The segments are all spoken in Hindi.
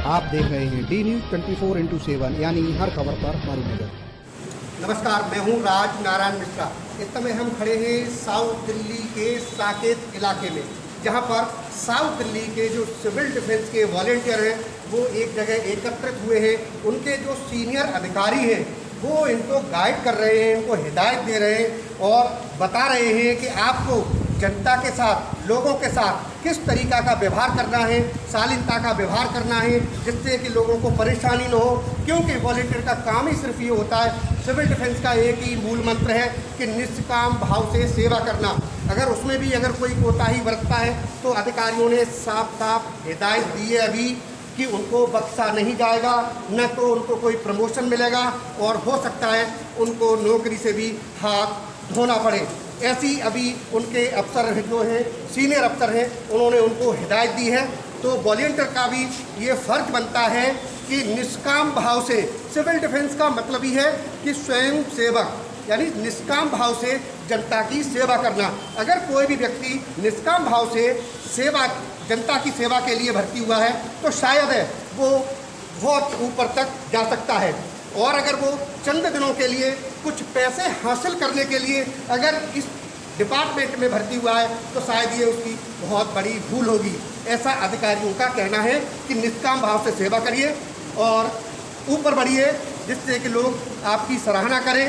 आप देख रहे हैं डी न्यूज़ 24x7 यानी हर खबर पर हमारी नज़र। नमस्कार, मैं हूं राज नारायण मिश्रा। इस समय हम खड़े हैं साउथ दिल्ली के साकेत इलाके में, जहां पर साउथ दिल्ली के जो सिविल डिफेंस के वॉलेंटियर हैं वो एक जगह एकत्रित हुए हैं। उनके जो सीनियर अधिकारी हैं वो इनको गाइड कर रहे हैं, इनको हिदायत दे रहे हैं और बता रहे हैं कि आपको जनता के साथ, लोगों के साथ किस तरीक़ा का व्यवहार करना है, शालीनता का व्यवहार करना है, जिससे कि लोगों को परेशानी न हो। क्योंकि वॉलेंटियर का काम ही सिर्फ ये होता है, सिविल डिफेंस का एक ही मूल मंत्र है कि निष्काम भाव से सेवा करना। अगर उसमें भी अगर कोई कोताही बरतता है तो अधिकारियों ने साफ साफ हिदायत दी है अभी कि उनको बख्शा नहीं जाएगा, न तो उनको कोई प्रमोशन मिलेगा और हो सकता है उनको नौकरी से भी हाथ धोना पड़े। ऐसी अभी उनके अफसर जो हैं, सीनियर अफसर हैं, उन्होंने उनको हिदायत दी है। तो वॉलेंटियर का भी ये फ़र्ज बनता है कि निष्काम भाव से, सिविल डिफेंस का मतलब ही है कि स्वयं सेवक यानी निष्काम भाव से जनता की सेवा करना। अगर कोई भी व्यक्ति निष्काम भाव से सेवा, जनता की सेवा के लिए भर्ती हुआ है तो शायद वो बहुत ऊपर तक जा सकता है। और अगर वो चंद दिनों के लिए कुछ पैसे हासिल करने के लिए अगर इस डिपार्टमेंट में भर्ती हुआ है तो शायद ये उसकी बहुत बड़ी भूल होगी। ऐसा अधिकारियों का कहना है कि निष्काम भाव से सेवा करिए और ऊपर बढ़िए, जिससे कि लोग आपकी सराहना करें।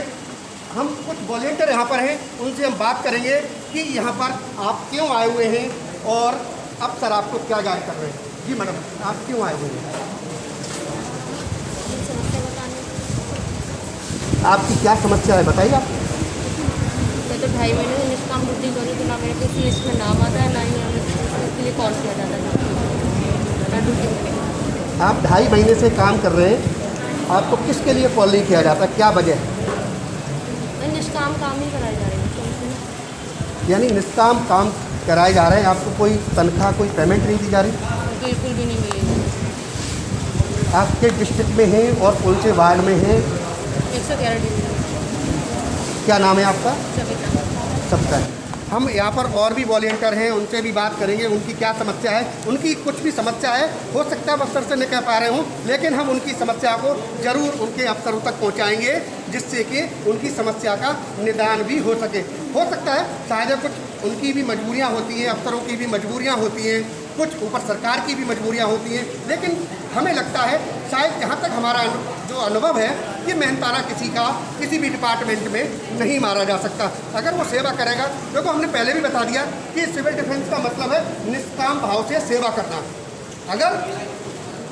हम कुछ वॉलेंटियर यहाँ पर हैं, उनसे हम बात करेंगे कि यहाँ पर आप क्यों आए हुए हैं और अफसर आपको क्या गाइड कर रहे हैं। जी मैडम, आप क्यों आए हुए हैं? आपकी क्या समस्या है बताइए आप। मैं तो 2.5 महीने से निष्काम ड्यूटी करूँ तो ना मेरे किसी लिस्ट में नाम आता है, ना ही हमें इसके लिए कॉल किया जाता है ना ड्यूटी में। आप 2.5 महीने से काम कर रहे हैं, आपको किसके लिए कॉल नहीं किया जाता, क्या वजह है? निष्काम काम ही कराए जा रहे हैं। यानी निष्काम काम कराए जा रहे हैं, आपको कोई तनख्वाह, कोई पेमेंट नहीं दी जा रही? बिल्कुल भी नहीं मिलेगी। आप किस डिस्ट्रिक्ट में हैं और कौन से वार्ड में हैं? 111 डिवीजन। क्या नाम है आपका? सविता। सबका है। हम यहाँ पर और भी वॉलेंटियर हैं, उनसे भी बात करेंगे उनकी क्या समस्या है। उनकी कुछ भी समस्या है, हो सकता है अफसर से नहीं कह पा रहे हूँ, लेकिन हम उनकी समस्या को ज़रूर उनके अफसरों तक पहुँचाएंगे, जिससे कि उनकी समस्या का निदान भी हो सके। हो सकता है शायद कुछ उनकी भी मजबूरियाँ होती हैं, अफसरों की भी मजबूरियाँ होती हैं, कुछ ऊपर सरकार की भी मजबूरियाँ होती हैं, लेकिन हमें लगता है शायद जहाँ तक हमारा जो अनुभव है, ये मेहनताना किसी का किसी भी डिपार्टमेंट में नहीं मारा जा सकता अगर वो सेवा करेगा। देखो, हमने पहले भी बता दिया कि सिविल डिफेंस का मतलब है निष्काम भाव से सेवा करना। अगर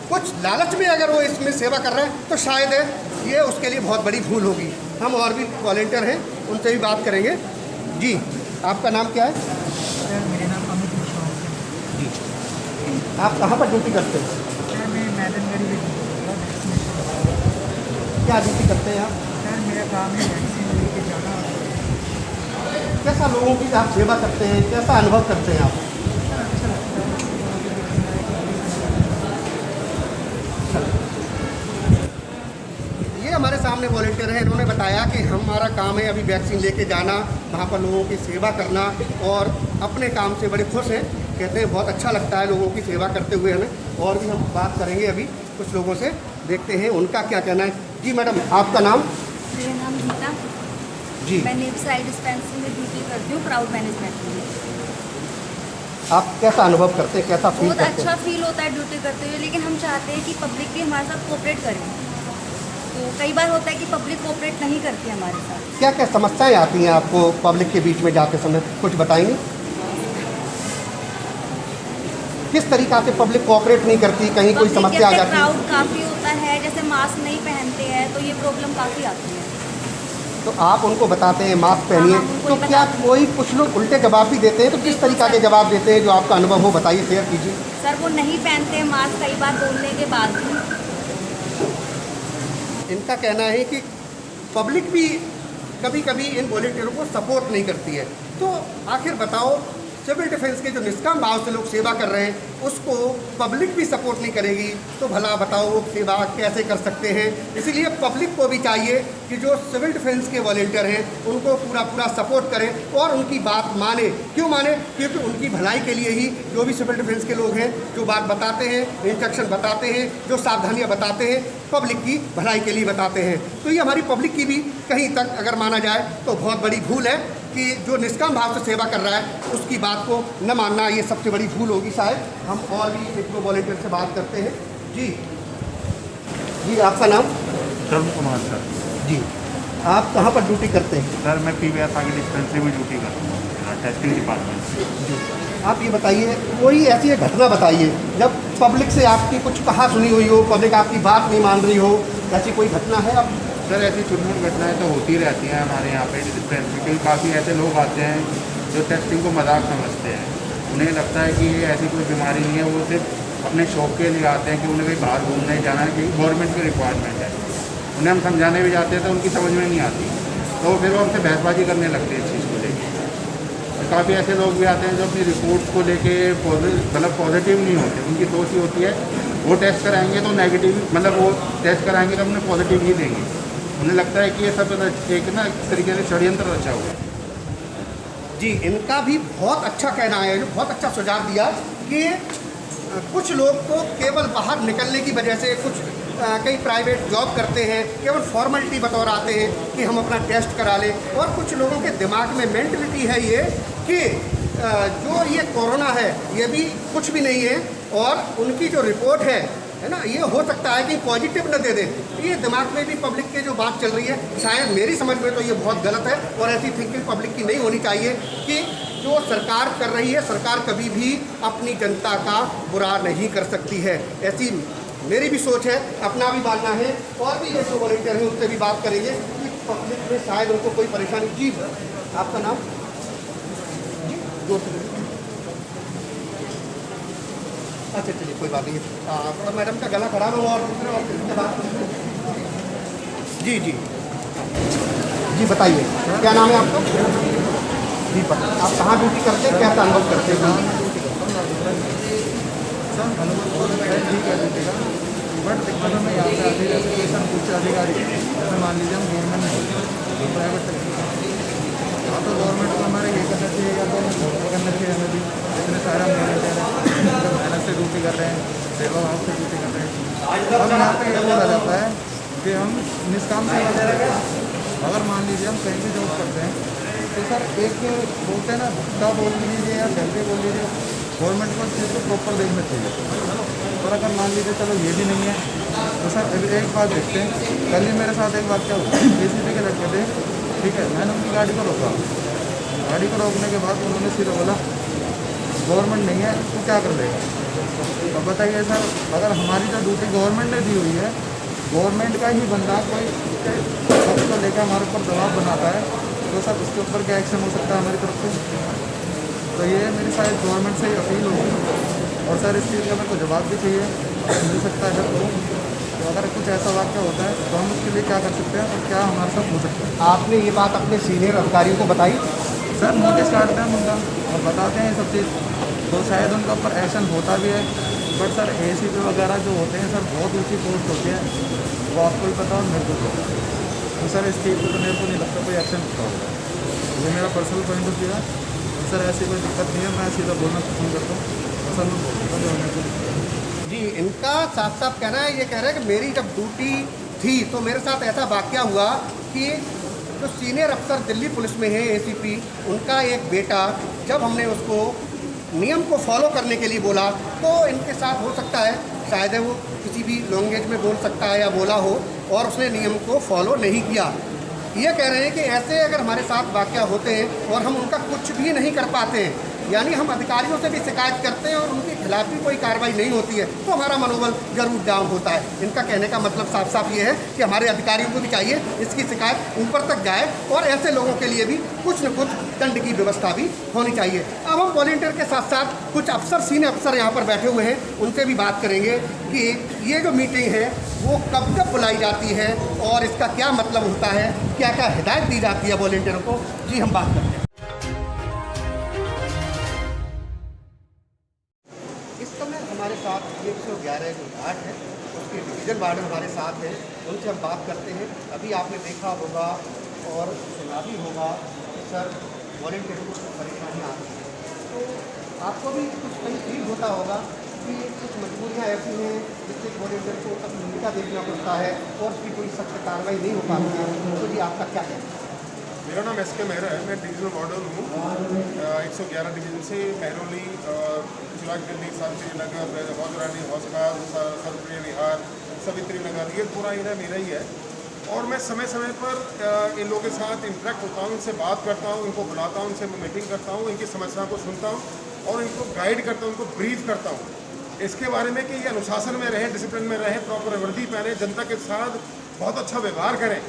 कुछ लालच में अगर वो इसमें सेवा कर रहे हैं तो शायद ये उसके लिए बहुत बड़ी भूल होगी। हम और भी वॉलेंटियर हैं, उनसे भी बात करेंगे। जी, आपका नाम क्या है? सर, मेरा नाम अमित मिश्रा है। जी, आप कहाँ पर ड्यूटी करते हैं? सर, मैं मैदनगढ़ी में क्या ड्यूटी करते हैं आप? सर, मेरा काम है वैक्सीन लेके जाना। कैसा लोगों की आप सेवा करते हैं, कैसा अनुभव करते हैं आप? सर, अच्छा लगता है। ये हमारे सामने वॉलेंटियर हैं, इन्होंने बताया कि हमारा काम है अभी वैक्सीन लेके जाना, वहाँ पर लोगों की सेवा करना और अपने काम से बड़े खुश हैं। कहते हैं बहुत अच्छा लगता है लोगों की सेवा करते हुए हमें। और भी हम बात करेंगे अभी कुछ लोगों से, देखते हैं उनका क्या कहना है। जी मैडम, आपका नाम? मेरा नाम गीता। जी, मैं नेप साइड डिस्पेंसरी में ड्यूटी करती हूँ, क्राउड मैनेजमेंट में। आप कैसा अनुभव करते हैं, कैसा फील बहुत करते अच्छा हैं? फील होता है ड्यूटी करते हुए, लेकिन हम चाहते हैं कि पब्लिक भी हमारे साथ कोऑपरेट करे। तो कई बार होता है कि पब्लिक कोऑपरेट नहीं करती हमारे साथ। क्या क्या समस्याएं आती हैं आपको पब्लिक के बीच में जाते समय, कुछ बताएंगे? किस तरीक़ा से पब्लिक कोऑपरेट नहीं करती, कहीं कोई पब्लिक समस्या आ जैसे जाती है? क्राउड काफ़ी होता है, जैसे मास्क नहीं पहनते हैं तो ये प्रॉब्लम काफ़ी आती है। तो आप उनको बताते हैं मास्क पहनिए, हाँ, उनको तो ही क्या बताते हैं। कोई कुछ लोग उल्टे जवाब भी देते हैं? तो किस तरीक़ा के जवाब देते हैं, जो आपका अनुभव हो बताइए, शेयर कीजिए। सर, वो नहीं पहनते हैं मास्क कई बार बोलने के बाद भी। इनका कहना है कि पब्लिक भी कभी कभी इन वॉलेंटियरों को सपोर्ट नहीं करती है। तो आखिर बताओ, सिविल डिफेंस के जो निष्काम भाव से लोग सेवा कर रहे हैं उसको पब्लिक भी सपोर्ट नहीं करेगी तो भला बताओ वो सेवा कैसे कर सकते हैं। इसीलिए पब्लिक को भी चाहिए कि जो सिविल डिफेंस के वॉलेंटियर हैं उनको पूरा सपोर्ट करें और उनकी बात माने। क्यों माने? क्योंकि उनकी भलाई के लिए ही जो भी सिविल डिफेंस के लोग हैं जो बात बताते हैं, इंस्ट्रक्शन बताते हैं, जो सावधानियाँ बताते हैं, पब्लिक की भलाई के लिए बताते हैं। तो ये हमारी पब्लिक की भी कहीं तक अगर माना जाए तो बहुत बड़ी भूल है कि जो निष्काम भाव से सेवा कर रहा है उसकी बात को न मानना, ये सबसे बड़ी भूल होगी शायद। हम और भी एक दो वॉलेंटियर से बात करते हैं। जी आपका नाम? शर्म कुमार सर। जी, आप कहाँ पर ड्यूटी करते हैं? सर मैं PVR आगे डिस्पेंसरी में ड्यूटी करता हूँ, टेस्टिंग डिपार्टमेंट। जी, आप ये बताइए, कोई ऐसी एक घटना बताइए जब पब्लिक से आपकी कुछ कहा सुनी हुई हो, पब्लिक आपकी बात नहीं मान रही हो, ऐसी कोई घटना है? आप सर ऐसी छोटी मोटी घटनाएँ तो होती रहती हैं हमारे यहाँ पे डिस्पेंसरी, क्योंकि काफ़ी ऐसे लोग आते हैं जो टेस्टिंग को मजाक समझते हैं। उन्हें लगता है कि ये ऐसी कोई बीमारी नहीं है, वो सिर्फ अपने शौक के लिए आते हैं कि उन्हें कहीं बाहर घूमने जाना है, क्योंकि गवर्नमेंट की रिक्वायरमेंट है। उन्हें हम समझाने भी जाते हैं तो उनकी समझ में नहीं आती, तो फिर वो हमसे बहसबाजी करने लगते हैं इस चीज़ को लेकर। काफ़ी ऐसे लोग भी आते हैं जो अपनी रिपोर्ट्स को लेके मतलब पॉजिटिव नहीं होते, उनकी सोच ही होती है वो टेस्ट कराएंगे तो नेगेटिव, मतलब वो टेस्ट कराएंगे तो हमने पॉजिटिव ही देंगे। उन्हें लगता है कि ये सब एक ना एक तरीके से षड्यंत्र रचा हुआ है। जी, इनका भी बहुत अच्छा कहना है, बहुत अच्छा सुझाव दिया कि कुछ लोग तो केवल बाहर निकलने की वजह से, कुछ कई प्राइवेट जॉब करते हैं, केवल फॉर्मेलिटी बतौर आते हैं कि हम अपना टेस्ट करा लें, और कुछ लोगों के दिमाग में मेंटलिटी है ये कि जो ये कोरोना है ये भी कुछ भी नहीं है, और उनकी जो रिपोर्ट है ना, ये हो सकता है कि पॉजिटिव न दे दें। ये दिमाग में भी पब्लिक के जो बात चल रही है, शायद मेरी समझ में तो ये बहुत गलत है, और ऐसी थिंकिंग पब्लिक की नहीं होनी चाहिए कि जो सरकार कर रही है, सरकार कभी भी अपनी जनता का बुरा नहीं कर सकती है। ऐसी मेरी भी सोच है, अपना भी मानना है, और भी जो वॉलंटियर हैं उनसे भी बात करेंगे कि पब्लिक में शायद उनको कोई परेशानी। जी, आपका नाम? जी, जोर से। अच्छा चलिए, कोई बात नहीं। थोड़ा मैडम का गला खराब हो और दूसरे और किसी से बात करें। जी जी बताइए, क्या नाम है आपका? दीपक। आप कहाँ ड्यूटी करते हैं, क्या अनुभव करते हैं? बट दिक्कत हमें यहाँ पे आती है, जैसे कोई हम कुछ अधिकारी, जैसे मान लीजिए हम गवर्नमेंट नहीं, प्राइवेट सेक्टर, हाँ तो गवर्नमेंट को हमारे ये करना चाहिए या तो करना चाहिए हमें भी। इतने सारे हम मेहनत से ड्यूटी कर रहे हैं, सेवा भाव से ड्यूटी कर रहे हैं, अब यहाँ पे ये बोला जाता है कि हम निष्काम सेवा कर रहे हैं। अगर मान लीजिए हम कहीं भी जॉब करते हैं तो सर एक बोलते हैं ना, भुट्टा बोल लीजिए या गलती बोल लीजिए, गवर्नमेंट को चीज़ को प्रॉपर देखना चाहिए। और अगर मान लीजिए चलो ये भी नहीं है तो सर अभी एक बात देखते हैं, कल ही मेरे साथ एक बात क्या हुआ, ACP के लड़के थे, ठीक है, मैंने उनकी गाड़ी को रोका, गाड़ी को रोकने के बाद उन्होंने सीधे बोला गवर्नमेंट नहीं है तो क्या कर लेगा। अब बताइए सर, अगर हमारी जो ड्यूटी गवर्नमेंट ने दी हुई है, गवर्नमेंट का ही बंदा कोई सबको लेकर हमारे ऊपर दबाव बनाता है, तो सर उसके ऊपर क्या एक्शन हो सकता है हमारी तरफ से। तो ये मेरी शायद गवर्नमेंट से ही अपील होगी, और सर इस चीज़ का मेरे को जवाब भी चाहिए, मिल सकता है जब तो अगर कुछ ऐसा वाक्य होता है तो हम उसके लिए क्या कर सकते हैं और क्या हमारे साथ हो सकता है। आपने ये बात अपने सीनियर अधिकारियों को बताई? सर नोटिस काटते हैं उनका और बताते हैं ये सब चीज़, तो शायद उनका ऊपर एक्शन होता भी है। बट सर ACP वगैरह जो होते हैं सर बहुत ऊँची पोस्ट होती है, वो आपको भी पता और मेरे को भी पता, तो सर इस चीज़ को तो मेरे को नहीं लगता कोई एक्शन होता होगा। ये मेरा पर्सनल पॉइंट ऑफ व्यू है। तो सर ऐसी कोई दिक्कत नहीं है, मैं सीधा बोलना पसंद करता हूँ, असल में बोलता हूँ। जी, इनका साफ साफ कहना है, ये कह रहा है कि मेरी जब ड्यूटी थी तो मेरे साथ ऐसा वाक़या हुआ कि जो सीनियर अफसर दिल्ली पुलिस में है ACP, उनका एक बेटा, जब हमने उसको नियम को फॉलो करने के लिए बोला तो इनके साथ हो सकता है शायद वो किसी भी लैंग्वेज में बोल सकता है या बोला हो, और उसने नियम को फॉलो नहीं किया। ये कह रहे हैं कि ऐसे अगर हमारे साथ वाक़या होते हैं और हम उनका कुछ भी नहीं कर पाते हैं, यानी हम अधिकारियों से भी शिकायत करते हैं और उनके खिलाफ भी कोई कार्रवाई नहीं होती है, तो हमारा मनोबल जरूर डाउन होता है। इनका कहने का मतलब साफ साफ ये है कि हमारे अधिकारियों को भी चाहिए इसकी शिकायत ऊपर तक जाए, और ऐसे लोगों के लिए भी कुछ न कुछ दंड की व्यवस्था भी होनी चाहिए। अब हम वॉलंटियर के साथ साथ कुछ अफसर, सीनियर अफसर यहाँ पर बैठे हुए हैं, उनसे भी बात करेंगे कि ये जो मीटिंग है वो कब कब बुलाई जाती है और इसका क्या मतलब होता है, क्या क्या हिदायत दी जाती है वॉलंटियरों को। जी, हम बात करते हैं। जो घाट है उसके डिवीज़न वार्डन हमारे साथ हैं, उनसे हम बात करते हैं। अभी आपने देखा होगा और सुना भी होगा कि सर वॉलंटियरों को कुछ परेशानियाँ आती हैं, तो आपको भी कुछ कहीं फील होता होगा कि कुछ मजबूरियाँ ऐसी हैं जिससे वॉलंटियर को अपनी भूमिका देखना पड़ता है और उसकी कोई सख्त कार्रवाई नहीं हो पाती है, तो जी आपका क्या कहना है? मेरा नाम एस के मेहरा है, मैं डिवीजनल वार्डन हूँ 111 डिवीज़न से। मेहरौली, चिराग दिल्ली, शांति नगर, हौजरानी, हौसखार, सरप्रिय विहार, सवित्री नगर, ये पूरा एरिया मेरा ही है। और मैं समय समय पर इन लोगों के साथ इंटरेक्ट होता हूँ, इनसे बात करता हूँ, इनको बुलाता हूँ, इनसे मीटिंग करता हूँ, इनकी समस्याओं को सुनता हूँ और इनको गाइड करता हूँ, इनको ब्रीफ करता हूँ इसके बारे में कि ये अनुशासन में रहें, डिसिप्लिन में रहें, प्रॉपर वर्दी पहने, जनता के साथ बहुत अच्छा व्यवहार करें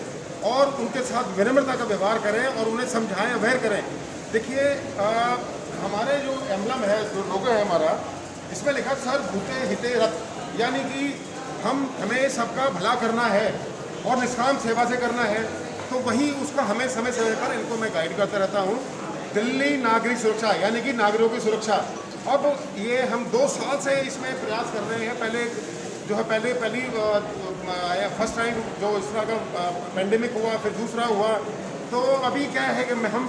और उनके साथ विनम्रता का व्यवहार करें और उन्हें समझाएं, अवेयर करें। देखिए हमारे जो एम्बलम है, जो लोगो है हमारा, इसमें लिखा सर भूते हिते रत, यानी कि हमें सबका भला करना है और निष्काम सेवा से करना है, तो वही उसका हमें समय समय पर इनको मैं गाइड करता रहता हूँ। दिल्ली नागरिक सुरक्षा यानी कि नागरिकों की सुरक्षा, अब ये हम 2 साल से इसमें प्रयास कर रहे हैं। पहले जो है पहली फर्स्ट टाइम जो इस तरह का पेंडेमिक हुआ, फिर दूसरा हुआ, तो अभी क्या है कि हम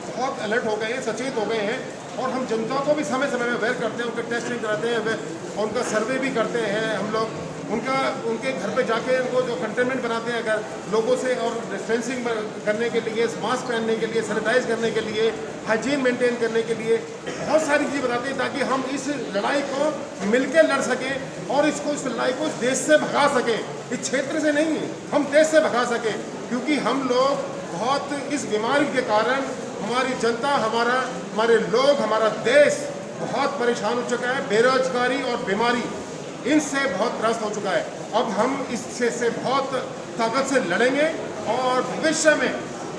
बहुत अलर्ट हो गए हैं, सचेत हो गए हैं और हम जनता को भी समय समय में अवेयर करते हैं, उनके टेस्टिंग कराते हैं और उनका सर्वे भी करते हैं हम लोग। उनके घर पे जाके उनको जो कंटेनमेंट बनाते हैं अगर लोगों से, और डिस्टेंसिंग करने के लिए, मास्क पहनने के लिए, सैनिटाइज करने के लिए, हाइजीन मेंटेन करने के लिए बहुत सारी चीज़ें बताते हैं ताकि हम इस लड़ाई को मिलकर लड़ सकें और इस लड़ाई को इस देश से भगा सकें। इस क्षेत्र से नहीं, हम देश से भगा सकें, क्योंकि हम लोग बहुत इस बीमारी के कारण हमारी जनता, हमारे लोग, हमारा देश बहुत परेशान हो चुका है। बेरोजगारी और बीमारी इनसे बहुत त्रस्त हो चुका है। अब हम इससे बहुत ताकत से लड़ेंगे और भविष्य में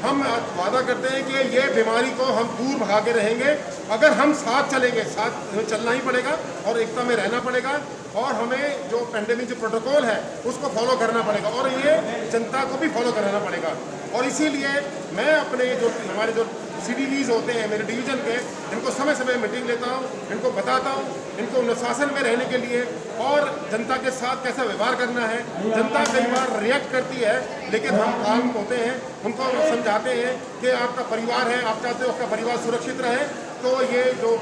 हम वादा करते हैं कि ये बीमारी को हम दूर भगा के रहेंगे। अगर हम साथ चलेंगे, साथ हमें चलना ही पड़ेगा और एकता में रहना पड़ेगा और हमें जो पेंडेमिक जो प्रोटोकॉल है उसको फॉलो करना पड़ेगा और ये जनता को भी फॉलो कराना पड़ेगा। और इसीलिए मैं अपने जो हमारे जो CDVs होते हैं मेरे डिवीज़न के, इनको समय समय मीटिंग लेता हूँ, इनको बताता हूँ, इनको अनुशासन में रहने के लिए और जनता के साथ कैसा व्यवहार करना है। जनता कई बार रिएक्ट करती है, लेकिन हम काम होते हैं, उनको समझाते हैं कि आपका परिवार है, आप चाहते हो आपका परिवार सुरक्षित रहे, तो ये जो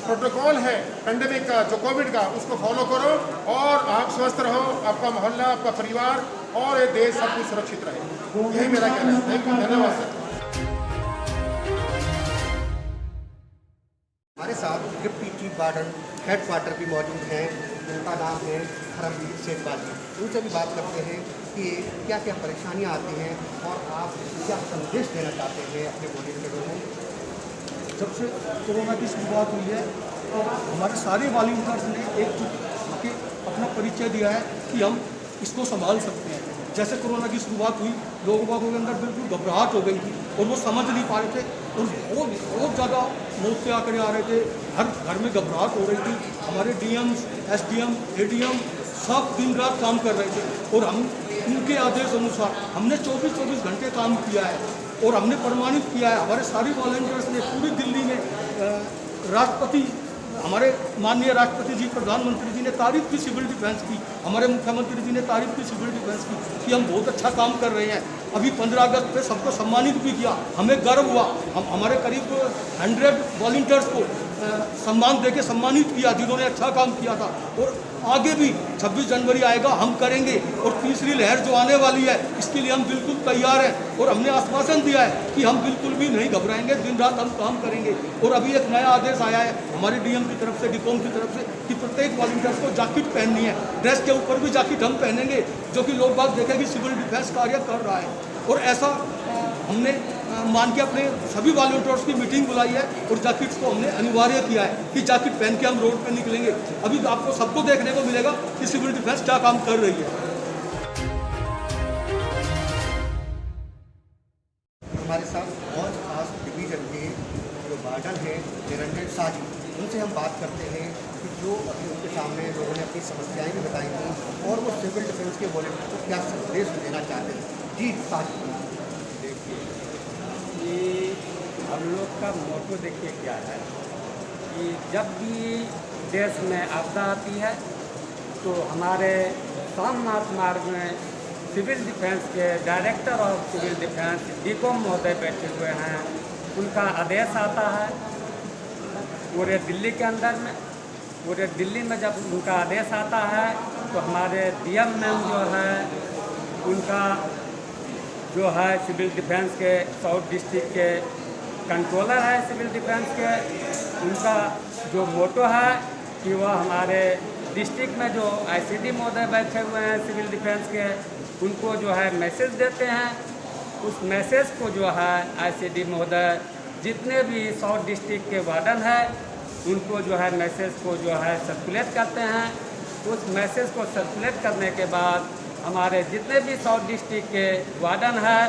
प्रोटोकॉल है पेंडेमिक का, जो कोविड का, उसको फॉलो करो और आप स्वस्थ रहो, आपका मोहल्ला, आपका परिवार और ये देश सब कुछ सुरक्षित रहे। यही मेरा कहना है। थैंक यू, धन्यवाद सर। हमारे साथ deputy chief warden head quarter भी मौजूद हैं, जिनका नाम है धर्मवीर सेठवाल जी। उनसे भी बात करते हैं कि क्या क्या परेशानियां आती हैं और आप क्या संदेश देना चाहते हैं अपने वॉलंटियरों को। जब से कोरोना की शुरुआत हुई है तो हमारे सारे वॉलंटियर्स ने एकजुट होकर अपना परिचय दिया है कि हम इसको संभाल सकते हैं। जैसे कोरोना की शुरुआत हुई, लोगों के अंदर बिल्कुल घबराहट हो गई थी और वो समझ नहीं पा रहे थे और बहुत ज़्यादा मौत के आंकड़े आ रहे थे, हर घर में घबराहट हो रही थी। हमारे DMs, SDM, ADM सब दिन रात काम कर रहे थे और हम उनके आदेश अनुसार हमने 24 घंटे काम किया है और हमने प्रमाणित किया है। हमारे सारे वॉलंटियर्स ने पूरी दिल्ली में राष्ट्रपति, हमारे माननीय राष्ट्रपति जी, प्रधानमंत्री जी ने तारीफ की सिविल डिफेंस की, हमारे मुख्यमंत्री जी ने तारीफ की सिविल डिफेंस की कि हम बहुत अच्छा काम कर रहे हैं। अभी 15 अगस्त पे सबको सम्मानित भी किया, हमें गर्व हुआ। हम हमारे करीब 100 वॉलंटियर्स को सम्मान देके सम्मानित किया जिन्होंने अच्छा काम किया था। और आगे भी 26 जनवरी आएगा, हम करेंगे और तीसरी लहर जो आने वाली है इसके लिए हम बिल्कुल तैयार हैं और हमने आश्वासन दिया है कि हम बिल्कुल भी नहीं घबराएंगे, दिन रात हम काम करेंगे। और अभी एक नया आदेश आया है हमारे DM की तरफ से, डिकॉम की तरफ से, कि प्रत्येक वॉलंटियर्स को जैकेट पहननी है। ड्रेस के ऊपर भी जैकेट हम पहनेंगे, जो कि लोग बाग देखें कि सिविल डिफेंस कार्य कर रहा है। और ऐसा हमने मान के अपने सभी वॉलंटियर्स की मीटिंग बुलाई है और जैकेट्स को हमने अनिवार्य किया है कि जैकेट पहन के हम रोड पे निकलेंगे। अभी तो आपको सबको देखने को मिलेगा कि सिविल डिफेंस क्या काम कर रही है। हमारे साथ बहुत खास डिवीज़न के जो वार्डन हैं निरंजन शाह जी, उनसे हम बात करते हैं कि जो अभी उनके सामने लोगों ने अपनी समस्याएं भी बताई थी और वो सिविल डिफेंस के वॉलंटियर को क्या संदेश देना चाहते हैं। जी शाह जी। ये हम लोग का मोटो देखिए क्या है कि जब भी देश में आपदा आती है तो हमारे सोमनाथ मार्ग में सिविल डिफेंस के डायरेक्टर ऑफ सिविल डिफेंस डीकॉम महोदय बैठे हुए हैं। उनका आदेश आता है पूरे दिल्ली के अंदर में, पूरे दिल्ली में जब उनका आदेश आता है तो हमारे डीएम मैम जो है उनका जो है सिविल डिफेंस के साउथ डिस्ट्रिक्ट के कंट्रोलर है सिविल डिफेंस के, उनका जो मोटो है कि वह हमारे डिस्ट्रिक्ट में जो आईसीडी महोदय बैठे हुए हैं सिविल डिफेंस के, उनको जो है मैसेज देते हैं। उस मैसेज को जो है आईसीडी महोदय जितने भी साउथ डिस्ट्रिक्ट के वार्डन है उनको जो है मैसेज को जो है सर्कुलेट करते हैं। उस मैसेज को सर्कुलेट करने के बाद हमारे जितने भी साउथ डिस्ट्रिक्ट के वार्डन है,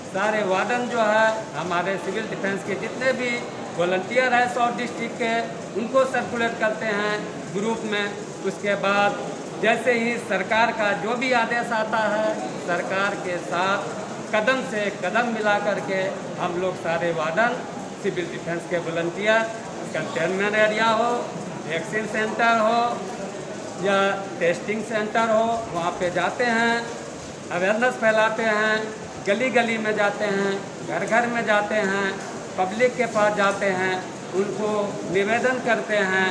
सारे वार्डन जो है हमारे सिविल डिफेंस के जितने भी वॉलंटियर है साउथ डिस्ट्रिक्ट के, उनको सर्कुलेट करते हैं ग्रुप में। उसके बाद जैसे ही सरकार का जो भी आदेश आता है, सरकार के साथ कदम से कदम मिला करके हम लोग सारे वार्डन सिविल डिफेंस के वॉलंटियर, कंटेनमेंट एरिया हो, वैक्सीन सेंटर हो या टेस्टिंग सेंटर हो, वहाँ पे जाते हैं, अवेयरनेस फैलाते हैं, गली गली में जाते हैं, घर घर में जाते हैं, पब्लिक के पास जाते हैं, उनको निवेदन करते हैं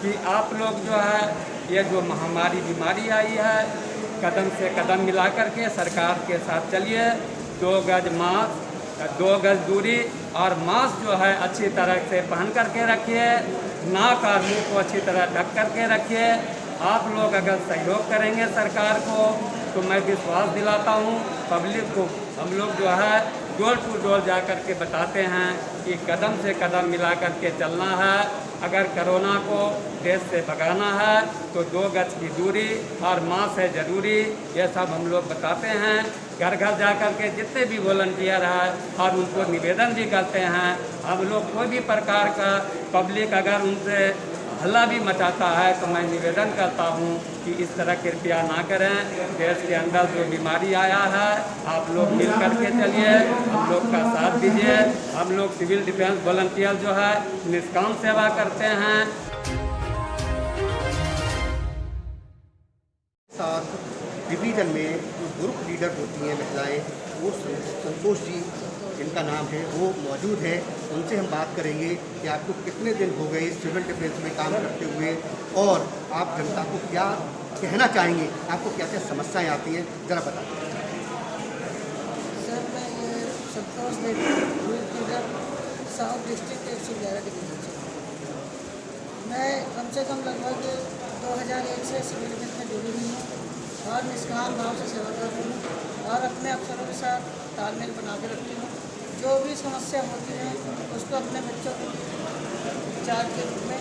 कि आप लोग जो है ये जो महामारी बीमारी आई है, कदम से कदम मिला करके सरकार के साथ चलिए। 2 गज मास्क, 2 गज दूरी और मास्क जो है अच्छी तरह से पहन करके रखिए, नाक और मुँह को अच्छी तरह ढक करके रखिए। आप लोग अगर सहयोग करेंगे सरकार को तो मैं विश्वास दिलाता हूँ पब्लिक को, हम लोग जो है डोर टू डोर जा कर के बताते हैं कि कदम से कदम मिला कर के चलना है। अगर कोरोना को देश से भगाना है तो 2 गज की दूरी और मास्क है ज़रूरी, ये सब हम लोग बताते हैं। घर घर जा कर के जितने भी वॉलंटियर हैं और उनको निवेदन भी करते हैं, हम लोग कोई भी प्रकार का पब्लिक अगर उनसे हल्ला भी मचाता है तो मैं निवेदन करता हूँ कि इस तरह कृपया ना करें। देश के अंदर जो बीमारी आया है, आप लोग मिल कर के चलिए, हम लोग का साथ दीजिए। हम लोग सिविल डिफेंस वॉलंटियर जो है निष्काम सेवा करते हैं। साथ डिवीज़न में जो ग्रुप लीडर होती हैं महिलाएं, वो संतोष जी जिनका नाम है वो मौजूद है। उनसे हम बात करेंगे कि आपको कितने दिन हो गए सिविल डिफेंस में काम करते हुए और आप जनता को क्या कहना चाहेंगे, आपको क्या क्या समस्याएं आती हैं, ज़रा बताइए। सर मैं ये Santosh Devi group leader south district 111 division से मैं कम से कम लगभग 2001 से सिविल डिफेंस में जुड़ी हुई हूँ और निष्काम भाव से सेवा कर रही हूँ और अपने अफसरों के साथ तालमेल बना के रखती हूँ। जो भी समस्या होती है उसको अपने बच्चों के विचार के रूप में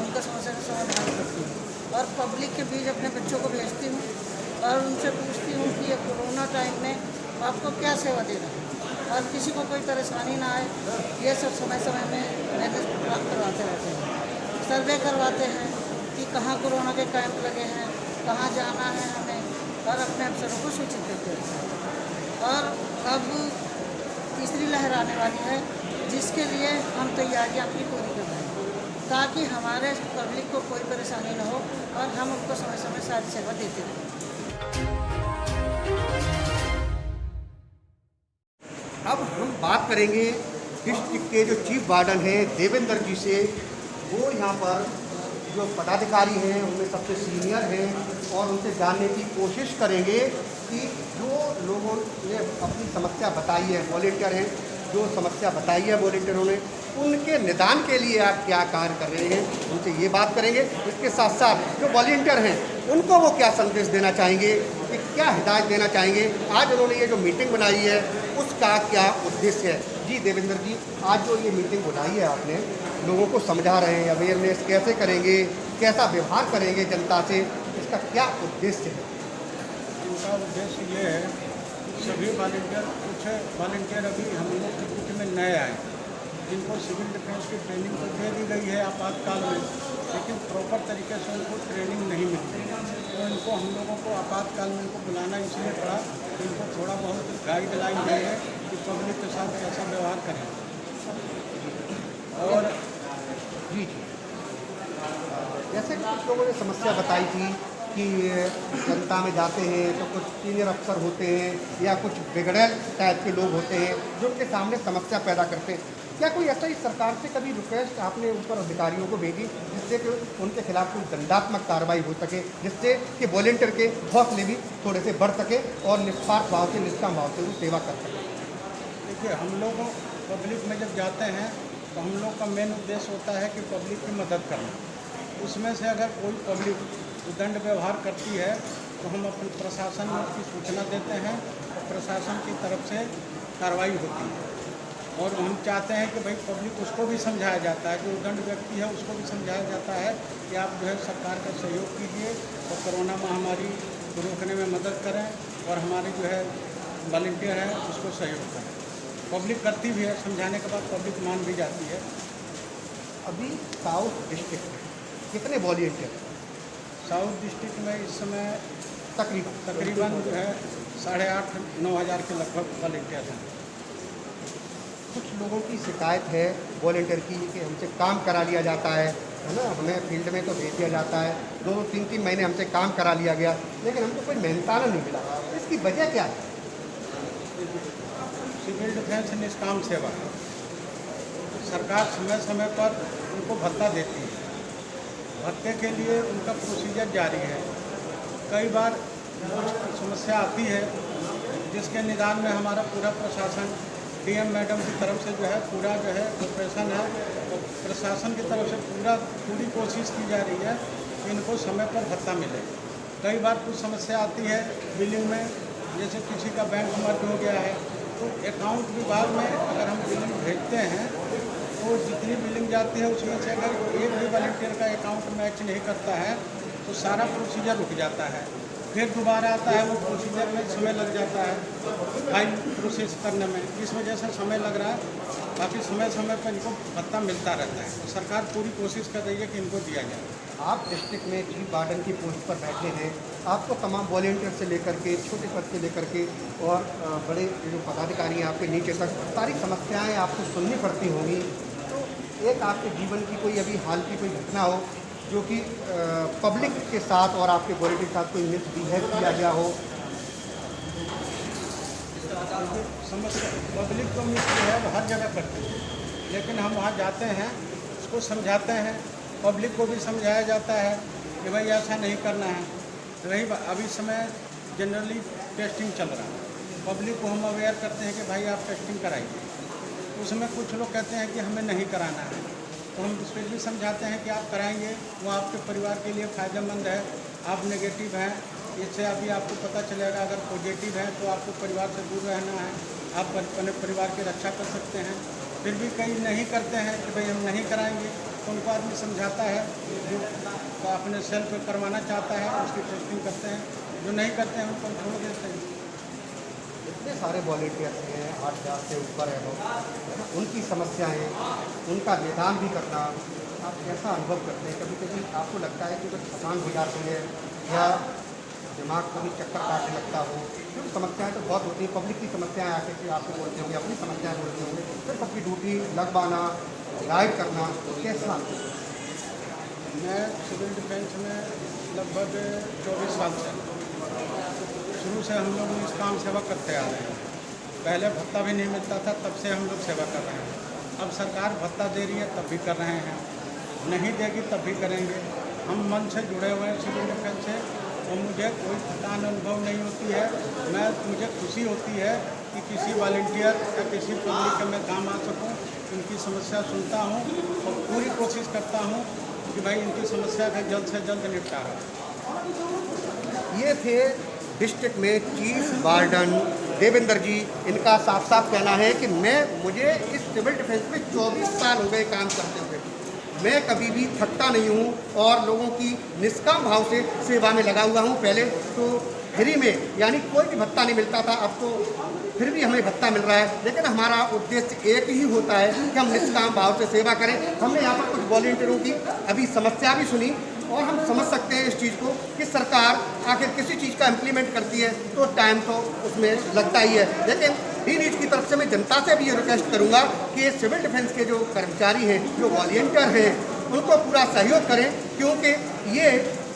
उनका समस्या का समाधान करती हूँ और पब्लिक के बीच अपने बच्चों को भेजती हूँ और उनसे पूछती हूँ कि ये कोरोना टाइम में आपको क्या सेवा देना है और किसी को कोई परेशानी ना आए। ये सब समय समय में अवेयरनेस प्रोग्राम करवाते रहते हैं, सर्वे करवाते हैं कि कहाँ कोरोना के कैंप लगे हैं, कहाँ जाना है हमें, और अपने अफसरों को सूचित करते हैं। और अब तीसरी लहर आने वाली है जिसके लिए हम तैयारियां अपनी पूरी कर रहे हैं ताकि हमारे पब्लिक को कोई परेशानी न हो और हम उनको समय समय सारी सेवा देते रहें। अब हम बात करेंगे डिस्ट्रिक्ट के जो चीफ वार्डन हैं देवेंद्र जी से। वो यहाँ पर जो पदाधिकारी हैं उनमें सबसे सीनियर हैं और उनसे जानने की कोशिश करेंगे कि जो लोगों ने अपनी समस्या बताई है, वॉलंटियर हैं जो समस्या बताई है वॉलंटियरों ने, उनके निदान के लिए आप क्या कार्य कर रहे हैं, उनसे ये बात करेंगे। इसके साथ साथ जो वॉलंटियर हैं उनको वो क्या संदेश देना चाहेंगे, कि क्या हिदायत देना चाहेंगे। आज उन्होंने ये जो मीटिंग बनाई है उसका क्या उद्देश्य है। जी देवेंद्र जी, आज जो ये मीटिंग बुलाई है आपने, लोगों को समझा रहे हैं, अवेयरनेस कैसे करेंगे, कैसा व्यवहार करेंगे जनता से, इसका क्या उद्देश्य है? इनका उद्देश्य ये है सभी वॉलंटियर, कुछ वॉलंटियर अभी हम लोग के कुछ में नए आए जिनको सिविल डिफेंस की ट्रेनिंग तो दे दी गई है आपातकाल में, लेकिन प्रॉपर तरीके से उनको ट्रेनिंग नहीं मिलती। तो इनको हम लोगों को आपातकाल में इनको बुलाना इसलिए पड़ा कि इनको थोड़ा बहुत गाइडलाइन देंगे कि पब्लिक के साथ कैसा व्यवहार करें। और जी जैसे कि कुछ लोगों ने समस्या बताई थी कि जनता में जाते हैं तो कुछ सीनियर अफसर होते हैं या कुछ बिगड़ैल टाइप के लोग होते हैं जो उनके सामने समस्या पैदा करते हैं। क्या कोई ऐसा ही सरकार से कभी रिक्वेस्ट आपने ऊपर अधिकारियों को भेजी जिससे कि उनके खिलाफ कोई दंडात्मक कार्रवाई हो सके, जिससे कि वॉलेंटियर के हौसले भी थोड़े से बढ़ सके और निस्वार्थ भाव से, निष्काम भाव से वो सेवा कर सके? देखिए, हम लोग पब्लिक में जब जाते हैं तो हम लोग का मेन उद्देश्य होता है कि पब्लिक की मदद करना। उसमें से अगर कोई पब्लिक दंड व्यवहार करती है तो हम अपने प्रशासन में उसकी सूचना देते हैं और प्रशासन की तरफ से कार्रवाई होती है। और हम चाहते हैं कि भाई पब्लिक उसको भी समझाया जाता है, जो दंड व्यक्ति है उसको भी समझाया जाता है कि आप जो है सरकार का सहयोग कीजिए और कोरोना महामारी को रोकने में मदद करें और हमारे जो है वॉलंटियर है उसको सहयोग करें। पब्लिक करती भी है, समझाने के बाद पब्लिक मान भी जाती है। अभी साउथ डिस्ट्रिक्ट में कितने वॉलंटियर? साउथ डिस्ट्रिक्ट में इस समय तकरीबन जो है 8,500-9 हज़ार के लगभग वॉलंटियर हैं। कुछ लोगों की शिकायत है वॉलंटियर की कि हमसे काम करा लिया जाता है ना, हमें फील्ड में तो भेज दिया जाता है, 2-3 महीने हमसे काम करा लिया गया लेकिन हमको कोई मेहनताना नहीं मिला। इसकी वजह क्या है? सिविल डिफेंस निष्काम सेवा सरकार समय समय पर उनको भत्ता देती है। भत्ते के लिए उनका प्रोसीजर जारी है। कई बार कुछ समस्या आती है जिसके निदान में हमारा पूरा प्रशासन डीएम मैडम की तरफ से जो है पूरा जो है ऑपरेशन है और प्रशासन की तरफ से पूरी कोशिश की जा रही है कि इनको समय पर भत्ता मिले। कई बार कुछ समस्या आती है बिलिंग में, जैसे किसी का बैंक मर्ज हो गया है तो अकाउंट विभाग में अगर हम बिलिंग भेजते हैं तो जितनी बिलिंग जाती है उसमें से अगर एक भी वॉलंटियर का अकाउंट मैच नहीं करता है तो सारा प्रोसीजर रुक जाता है। फिर दोबारा आता है, वो प्रोसीजर में समय लग जाता है फाइल प्रोसेस करने में। इस वजह से समय लग रहा है, बाकी समय समय पर इनको भत्ता मिलता रहता है। तो सरकार पूरी कोशिश कर रही है कि इनको दिया जाए। आप डिस्ट्रिक्ट में चीफ वार्डन की पोस्ट पर बैठे हैं, आपको तमाम वॉलंटियर से लेकर के छोटे पद से लेकर के और बड़े जो पदाधिकारी हैं आपके नीचे तक सारी समस्याएं आपको सुननी पड़ती होंगी। तो एक आपके जीवन की कोई अभी हाल की कोई घटना हो जो कि पब्लिक के साथ और आपके वॉलंटियर के साथ कोई मिसबिहेव किया गया हो? समस्या पब्लिक को मिसबिहेव हर जगह करते हैं, लेकिन हम वहाँ जाते हैं, उसको समझाते हैं, पब्लिक को भी समझाया जाता है कि भाई ऐसा नहीं करना है। रही अभी समय जनरली टेस्टिंग चल रहा है, पब्लिक को हम अवेयर करते हैं कि भाई आप टेस्टिंग कराइए। उसमें कुछ लोग कहते हैं कि हमें नहीं कराना है, तो हम स्पेशली समझाते हैं कि आप कराएंगे, वो आपके परिवार के लिए फ़ायदेमंद है। आप नेगेटिव हैं, इससे अभी आपको पता चलेगा, अगर पॉजिटिव है तो आपको परिवार से दूर रहना है, आप अपने परिवार की रक्षा कर सकते हैं। फिर भी कई नहीं करते हैं कि भाई हम नहीं कराएंगे, तो उनको आदमी समझाता है, जो अपने सेल्फ करवाना चाहता है उसकी टेस्टिंग करते हैं, जो नहीं करते हैं उनको छोड़ देते हैं। इतने सारे वॉलंटियर्स हैं, 8,000 से ऊपर है लोग, उनकी समस्याएं, उनका निदान भी करना, आप कैसा अनुभव करते हैं? कभी कभी आपको लगता है कि कुछ थकान हो जाती है या दिमाग को भी चक्कर काटने लगता हो? क्योंकि समस्याएं तो बहुत होती हैं, पब्लिक की समस्याएं आके कि आपको बोलते होंगे, अपनी समस्याएं बोलते होंगे, फिर सबकी ड्यूटी लगवाना, गाइड करना, कैसा? मैं सिविल डिफेंस में लगभग 24 साल से, शुरू से हम लोग निष्काम सेवा करते आ रहे हैं। पहले भत्ता भी नहीं मिलता था, तब से हम लोग सेवा कर रहे हैं। अब सरकार भत्ता दे रही है तब भी कर रहे हैं, नहीं देगी तब भी करेंगे। हम मन से जुड़े हुए हैं सिविल डिफेंस से और मुझे कोई थकान अनुभव नहीं होती है। मुझे खुशी होती है कि किसी वॉलंटियर या किसी पब्लिक के मैं काम आ सकूं, उनकी समस्या सुनता हूं और पूरी कोशिश करता हूं कि भाई इनकी समस्या का जल्द से जल्द निपटारा। ये थे डिस्ट्रिक्ट में चीफ वार्डन देवेंद्र जी। इनका साफ साफ कहना है कि मुझे इस सिविल डिफेंस में 24 साल हो गए काम करते हुए, मैं कभी भी थकता नहीं हूँ और लोगों की निष्काम भाव से सेवा में लगा हुआ हूँ। पहले तो फ्री में यानी कोई भी भत्ता नहीं मिलता था, अब तो फिर भी हमें भत्ता मिल रहा है, लेकिन हमारा उद्देश्य एक ही होता है कि हम निष्काम भाव से सेवा करें। हमने यहाँ पर कुछ वॉलंटियरों की अभी समस्या भी सुनी और हम समझ सकते हैं इस चीज़ को कि सरकार आखिर किसी चीज़ का इम्प्लीमेंट करती है तो टाइम तो उसमें लगता ही है। लेकिन डी-रीच की तरफ से मैं जनता से भी ये रिक्वेस्ट करूँगा कि सिविल डिफेंस के जो कर्मचारी हैं, जो वॉलंटियर हैं, उनको पूरा सहयोग करें, क्योंकि ये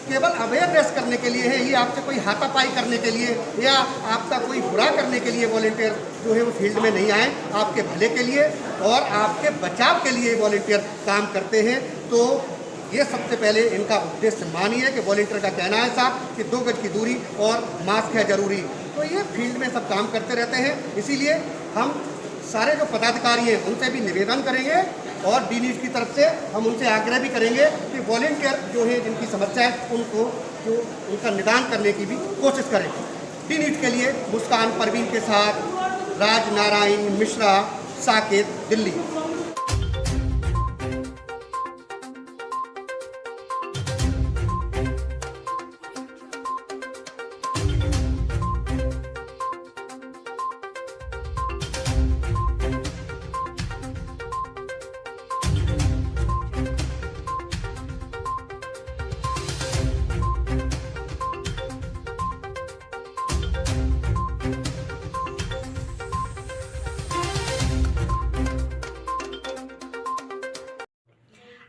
केवल अवेयरनेस करने के लिए है, ये आपसे कोई हाथापाई करने के लिए या आपका कोई बुरा करने के लिए वॉलंटियर जो है वो फील्ड में नहीं आए। आपके भले के लिए और आपके बचाव के लिए वॉलंटियर काम करते हैं। तो ये सबसे पहले इनका उद्देश्य मानिए कि वॉलंटियर का कहना है साहब कि 2 गज की दूरी और मास्क है ज़रूरी। तो ये फील्ड में सब काम करते रहते हैं। इसीलिए हम सारे जो पदाधिकारी हैं उनसे भी निवेदन करेंगे और डी न्यूज़ की तरफ से हम उनसे आग्रह भी करेंगे कि वॉलंटियर जो है जिनकी समस्या है उनको जो उनका निदान करने की भी कोशिश करें। डी न्यूज़ के लिए मुस्कान परवीन के साथ राज नारायण मिश्रा, साकेत, दिल्ली।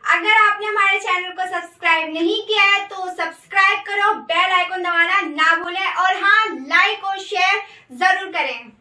अगर आपने हमारे चैनल को सब्सक्राइब नहीं किया है तो सब्सक्राइब करो, बेल आइकन दबाना ना भूलें और हाँ, लाइक और शेयर जरूर करें।